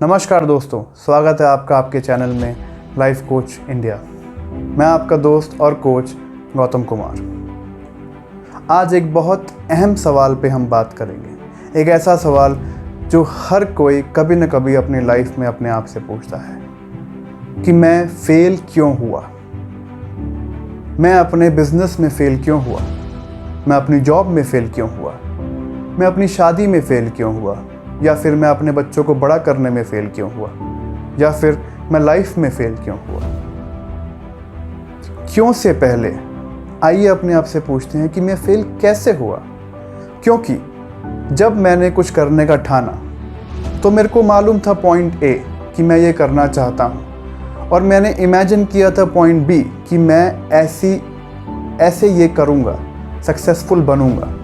नमस्कार दोस्तों, स्वागत है आपका आपके चैनल में लाइफ कोच इंडिया। मैं आपका दोस्त और कोच गौतम कुमार। आज एक बहुत अहम सवाल पे हम बात करेंगे। एक ऐसा सवाल जो हर कोई कभी न कभी अपनी लाइफ में अपने आप से पूछता है कि मैं फेल क्यों हुआ, मैं अपने बिजनेस में फेल क्यों हुआ, मैं अपनी जॉब में फेल क्यों हुआ, मैं अपनी शादी में फेल क्यों हुआ, या फिर मैं अपने बच्चों को बड़ा करने में फेल क्यों हुआ, या फिर मैं लाइफ में फेल क्यों हुआ। क्यों से पहले आइए अपने आप से पूछते हैं कि मैं फेल कैसे हुआ। क्योंकि जब मैंने कुछ करने का ठाना तो मेरे को मालूम था पॉइंट ए कि मैं ये करना चाहता हूँ, और मैंने इमेजिन किया था पॉइंट बी कि मैं ऐसे ये करूँगा, सक्सेसफुल बनूँगा।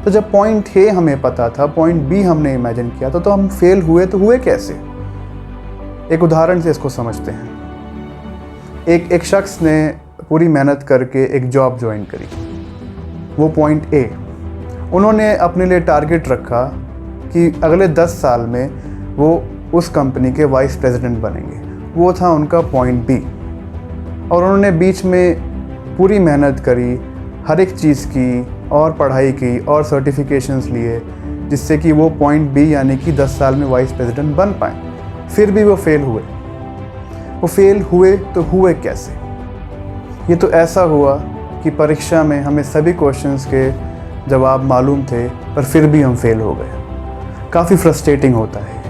तो जब पॉइंट ए हमें पता था, पॉइंट बी हमने इमेजिन किया था, तो हम फेल हुए तो हुए कैसे। एक उदाहरण से इसको समझते हैं। एक शख्स ने पूरी मेहनत करके एक जॉब ज्वाइन करी, वो पॉइंट ए। उन्होंने अपने लिए टारगेट रखा कि अगले 10 साल में वो उस कंपनी के वाइस प्रेसिडेंट बनेंगे। वो था उनका पॉइंट बी। और उन्होंने बीच में पूरी मेहनत करी, हर एक चीज़ की, और पढ़ाई की और सर्टिफिकेशंस लिए, जिससे कि वो पॉइंट बी यानी कि 10 साल में वाइस प्रेसिडेंट बन पाए। फिर भी वो फेल हुए। वो फेल हुए तो हुए कैसे। ये तो ऐसा हुआ कि परीक्षा में हमें सभी क्वेश्चंस के जवाब मालूम थे, पर फिर भी हम फेल हो गए। काफ़ी फ्रस्ट्रेटिंग होता है।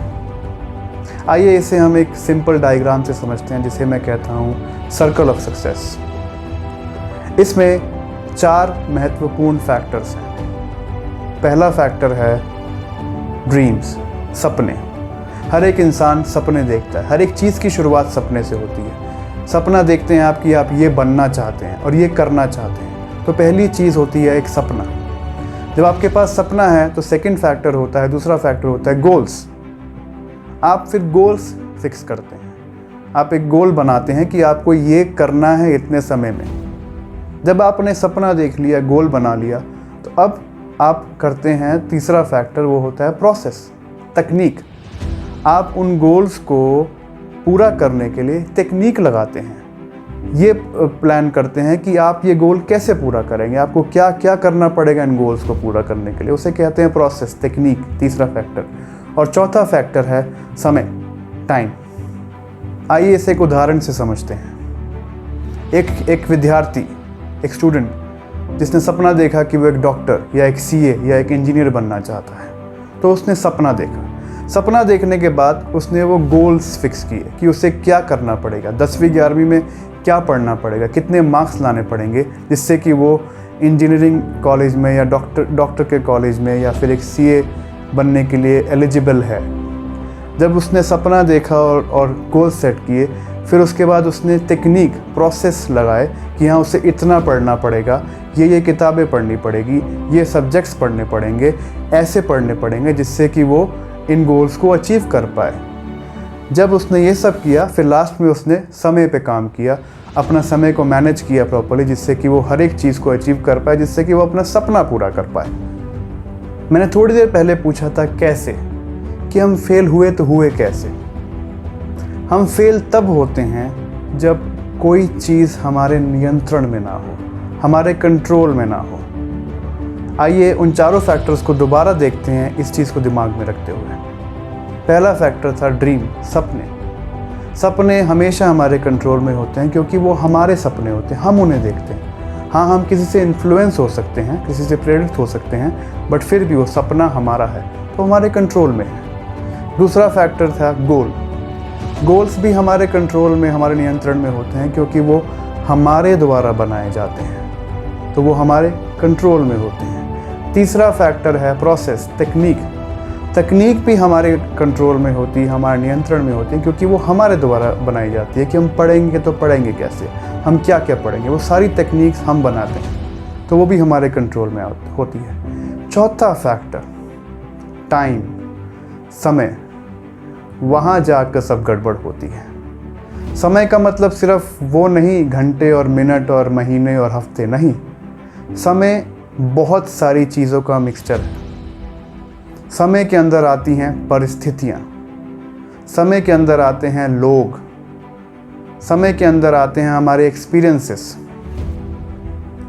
आइए इसे हम एक सिंपल डायग्राम से समझते हैं, जिसे मैं कहता हूँ सर्कल ऑफ सक्सेस। इसमें 4 महत्वपूर्ण फैक्टर्स हैं। पहला फैक्टर है ड्रीम्स, सपने। हर एक इंसान सपने देखता है। हर एक चीज़ की शुरुआत सपने से होती है। सपना देखते हैं आप कि आप ये बनना चाहते हैं और ये करना चाहते हैं। तो पहली चीज़ होती है एक सपना। जब आपके पास सपना है तो सेकंड फैक्टर होता है, दूसरा फैक्टर होता है गोल्स। आप फिर गोल्स फिक्स करते हैं। आप एक गोल बनाते हैं कि आपको ये करना है इतने समय में। जब आपने सपना देख लिया, गोल बना लिया, तो अब आप करते हैं तीसरा फैक्टर, वो होता है प्रोसेस, तकनीक। आप उन गोल्स को पूरा करने के लिए तकनीक लगाते हैं। ये प्लान करते हैं कि आप ये गोल कैसे पूरा करेंगे, आपको क्या क्या करना पड़ेगा इन गोल्स को पूरा करने के लिए। उसे कहते हैं प्रोसेस, तकनीक, तीसरा फैक्टर। और चौथा फैक्टर है समय, टाइम। आइए इसे एक उदाहरण से समझते हैं। एक विद्यार्थी, एक स्टूडेंट जिसने सपना देखा कि वो एक डॉक्टर या एक सीए या एक इंजीनियर बनना चाहता है, तो उसने सपना देखा। सपना देखने के बाद उसने वो गोल्स फिक्स किए कि उसे क्या करना पड़ेगा, 10वीं 11वीं में क्या पढ़ना पड़ेगा, कितने मार्क्स लाने पड़ेंगे, जिससे कि वो इंजीनियरिंग कॉलेज में या डॉक्टर के कॉलेज में या फिर एक सीए बनने के लिए एलिजिबल है। जब उसने सपना देखा और गोल सेट किए, फिर उसके बाद उसने टेक्निक, प्रोसेस लगाए कि हाँ उसे इतना पढ़ना पड़ेगा, ये किताबें पढ़नी पड़ेगी, ये सब्जेक्ट्स पढ़ने पड़ेंगे, ऐसे पढ़ने पड़ेंगे, जिससे कि वो इन गोल्स को अचीव कर पाए। जब उसने ये सब किया, फिर लास्ट में उसने समय पे काम किया, अपना समय को मैनेज किया प्रॉपर्ली, जिससे कि वो हर एक चीज़ को अचीव कर पाए, जिससे कि वो अपना सपना पूरा कर पाए। मैंने थोड़ी देर पहले पूछा था कैसे, कि हम फेल हुए तो हुए कैसे। हम फेल तब होते हैं जब कोई चीज़ हमारे नियंत्रण में ना हो, हमारे कंट्रोल में ना हो। आइए उन चारों फैक्टर्स को दोबारा देखते हैं, इस चीज़ को दिमाग में रखते हुए। पहला फैक्टर था ड्रीम, सपने। सपने हमेशा हमारे कंट्रोल में होते हैं, क्योंकि वो हमारे सपने होते हैं, हम उन्हें देखते हैं। हाँ, हम किसी से इन्फ्लुएंस हो सकते हैं, किसी से प्रेरित हो सकते हैं, बट फिर भी वो सपना हमारा है, तो हमारे कंट्रोल में है। दूसरा फैक्टर था गोल। गोल्स भी हमारे कंट्रोल में, हमारे नियंत्रण में होते हैं, क्योंकि वो हमारे द्वारा बनाए जाते हैं, तो वो हमारे कंट्रोल में होते हैं। तीसरा फैक्टर है प्रोसेस, तकनीक। तकनीक भी हमारे कंट्रोल में होती है, हमारे नियंत्रण में होती है, क्योंकि वो हमारे द्वारा बनाई जाती है कि हम पढ़ेंगे तो पढ़ेंगे कैसे, हम क्या क्या पढ़ेंगे, वो सारी तकनीक्स हम बनाते हैं, तो वो भी हमारे कंट्रोल में होती है। चौथा फैक्टर टाइम, समय। वहाँ जाकर सब गड़बड़ होती है। समय का मतलब सिर्फ वो नहीं घंटे और मिनट और महीने और हफ्ते, नहीं। समय बहुत सारी चीज़ों का मिक्सचर है। समय के अंदर आती हैं परिस्थितियाँ, समय के अंदर आते हैं लोग, समय के अंदर आते हैं हमारे एक्सपीरियंसेस।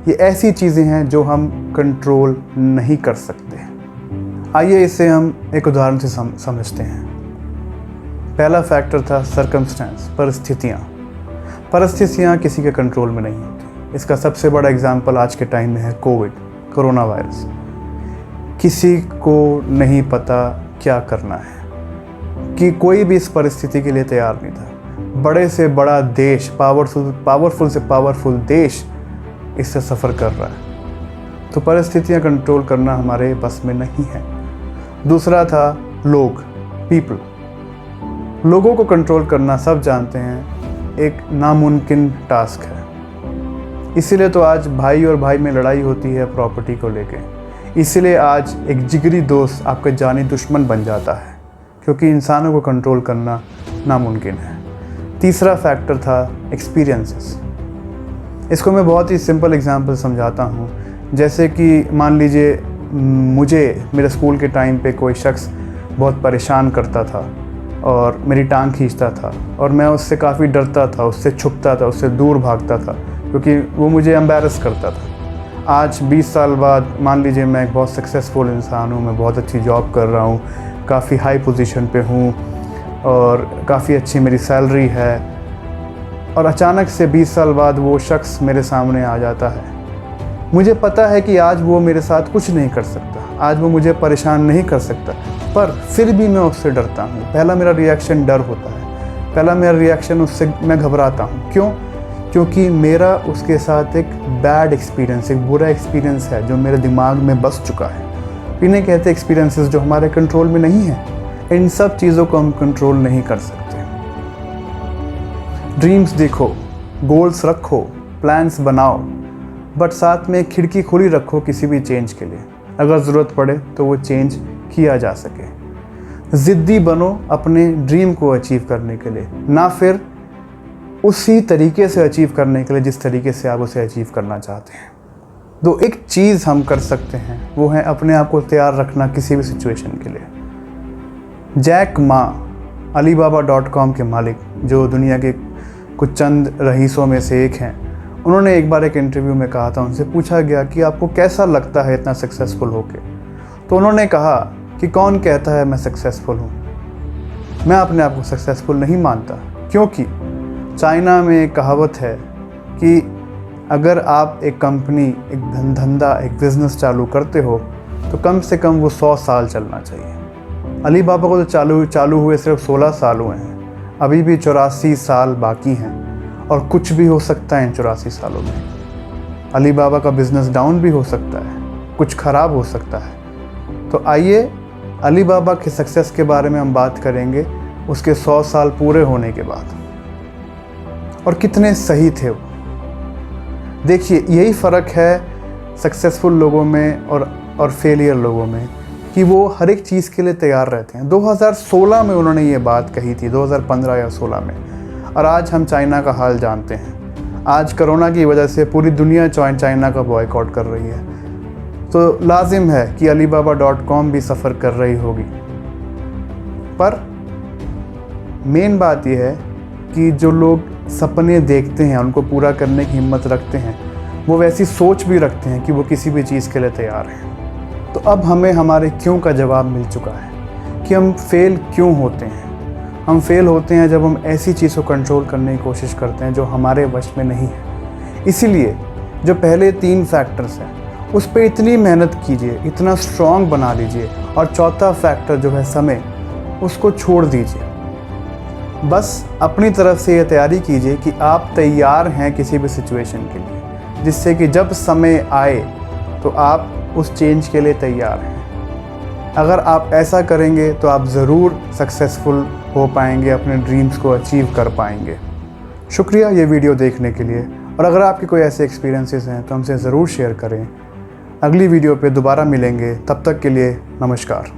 ये ऐसी चीज़ें हैं जो हम कंट्रोल नहीं कर सकते। आइए इसे हम एक उदाहरण से समझते हैं। पहला फैक्टर था सर्कमस्टेंस, परिस्थितियाँ। परिस्थितियाँ किसी के कंट्रोल में नहीं होती। इसका सबसे बड़ा एग्जाम्पल आज के टाइम में है कोरोना वायरस। किसी को नहीं पता क्या करना है, कि कोई भी इस परिस्थिति के लिए तैयार नहीं था। बड़े से बड़ा देश, पावरफुल से पावरफुल देश इससे सफ़र कर रहा है। तो परिस्थितियाँ कंट्रोल करना हमारे बस में नहीं है। दूसरा था लोग, पीपल। लोगों को कंट्रोल करना सब जानते हैं एक नामुमकिन टास्क है। इसीलिए तो आज भाई और भाई में लड़ाई होती है प्रॉपर्टी को लेके। इसीलिए आज एक जिगरी दोस्त आपका जानी दुश्मन बन जाता है, क्योंकि इंसानों को कंट्रोल करना नामुमकिन है। तीसरा फैक्टर था एक्सपीरियंसेस। इसको मैं बहुत ही सिंपल एग्जांपल समझाता हूँ। जैसे कि मान लीजिए मुझे मेरे स्कूल के टाइम पे कोई शख्स बहुत परेशान करता था और मेरी टांग खींचता था, और मैं उससे काफ़ी डरता था, उससे छुपता था, उससे दूर भागता था, क्योंकि वो मुझे एम्बैरस करता था। आज 20 साल बाद मान लीजिए मैं एक बहुत सक्सेसफुल इंसान हूँ, मैं बहुत अच्छी जॉब कर रहा हूँ, काफ़ी हाई पोजीशन पे हूँ और काफ़ी अच्छी मेरी सैलरी है, और अचानक से 20 साल बाद वो शख्स मेरे सामने आ जाता है। मुझे पता है कि आज वो मेरे साथ कुछ नहीं कर सकता, आज वो मुझे परेशान नहीं कर सकता, पर फिर भी मैं उससे डरता हूँ। पहला मेरा रिएक्शन डर होता है, पहला मेरा रिएक्शन उससे मैं घबराता हूँ। क्यों? क्योंकि मेरा उसके साथ एक बैड एक्सपीरियंस, एक बुरा एक्सपीरियंस है जो मेरे दिमाग में बस चुका है। इन्हें कहते एक्सपीरियंसेस जो हमारे कंट्रोल में नहीं है। इन सब चीज़ों को हम कंट्रोल नहीं कर सकते। ड्रीम्स देखो, गोल्स रखो, प्लान्स बनाओ, बट साथ में खिड़की खुली रखो किसी भी चेंज के लिए। अगर ज़रूरत पड़े तो वो चेंज किया जा सके। ज़िद्दी बनो अपने ड्रीम को अचीव करने के लिए, ना फिर उसी तरीके से अचीव करने के लिए जिस तरीके से आप उसे अचीव करना चाहते हैं। तो एक चीज़ हम कर सकते हैं, वो है अपने आप को तैयार रखना किसी भी सिचुएशन के लिए। जैक मा, Alibaba.com के मालिक, जो दुनिया के कुछ चंद रईसों में से एक हैं, उन्होंने एक बार एक इंटरव्यू में कहा था, उनसे पूछा गया कि आपको कैसा लगता है इतना सक्सेसफुल होके। तो उन्होंने कहा कि कौन कहता है मैं सक्सेसफुल हूँ। मैं अपने आप को सक्सेसफुल नहीं मानता, क्योंकि चाइना में एक कहावत है कि अगर आप एक कंपनी, एक धंधा, एक बिज़नेस चालू करते हो तो कम से कम वो 100 साल चलना चाहिए। अलीबाबा को तो चालू हुए सिर्फ 16 साल हुए हैं, अभी भी 84 साल बाकी हैं, और कुछ भी हो सकता है इन 84 सालों में। अलीबाबा का बिज़नेस डाउन भी हो सकता है, कुछ ख़राब हो सकता है। तो आइए अलीबाबा के सक्सेस के बारे में हम बात करेंगे उसके 100 साल पूरे होने के बाद, और कितने सही थे वो। देखिए, यही फ़र्क है सक्सेसफुल लोगों में और फेलियर लोगों में, कि वो हर एक चीज़ के लिए तैयार रहते हैं। 2016 में उन्होंने ये बात कही थी, 2015 या 16 में, और आज हम चाइना का हाल जानते हैं। आज कोरोना की वजह से पूरी दुनिया चाइना का बॉयकॉट कर रही है, तो लाजिम है कि Alibaba.com भी सफ़र कर रही होगी। पर मेन बात यह है कि जो लोग सपने देखते हैं, उनको पूरा करने की हिम्मत रखते हैं, वो वैसी सोच भी रखते हैं कि वो किसी भी चीज़ के लिए तैयार हैं। तो अब हमें हमारे क्यों का जवाब मिल चुका है कि हम फेल क्यों होते हैं। हम फेल होते हैं जब हम ऐसी चीज़ को कंट्रोल करने की कोशिश करते हैं जो हमारे वश में नहीं है। इसीलिए जो पहले 3 फैक्टर्स हैं उस पर इतनी मेहनत कीजिए, इतना स्ट्रॉन्ग बना लीजिए, और चौथा फैक्टर जो है समय, उसको छोड़ दीजिए। बस अपनी तरफ से ये तैयारी कीजिए कि आप तैयार हैं किसी भी सिचुएशन के लिए, जिससे कि जब समय आए तो आप उस चेंज के लिए तैयार हैं। अगर आप ऐसा करेंगे तो आप ज़रूर सक्सेसफुल हो पाएंगे, अपने ड्रीम्स को अचीव कर पाएंगे। शुक्रिया ये वीडियो देखने के लिए, और अगर आपके कोई ऐसे एक्सपीरियंसेस हैं तो हमसे ज़रूर शेयर करें। अगली वीडियो पे दोबारा मिलेंगे, तब तक के लिए नमस्कार।